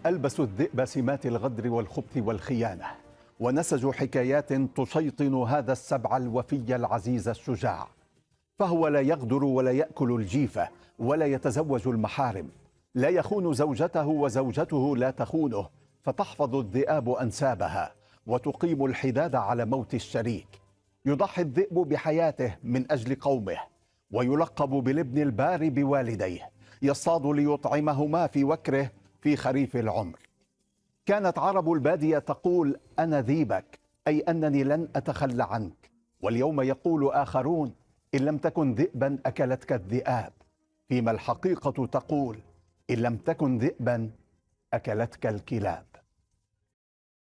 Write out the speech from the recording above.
ألبسوا الذئب سمات الغدر والخبث والخيانة، ونسجوا حكايات تشيطن هذا السبع الوفي العزيز الشجاع. فهو لا يغدر ولا يأكل الجيفة ولا يتزوج المحارم، لا يخون زوجته وزوجته لا تخونه، فتحفظ الذئاب أنسابها وتقيم الحداد على موت الشريك. يضحي الذئب بحياته من أجل قومه، ويلقب بالابن البار بوالديه، يصطاد ليطعمهما في وكره في خريف العمر. كانت عرب البادية تقول أنا ذيبك، أي أنني لن أتخلى عنك. واليوم يقول آخرون إن لم تكن ذئبا أكلتك الذئاب، فيما الحقيقة تقول إن لم تكن ذئبا أكلتك الكلاب.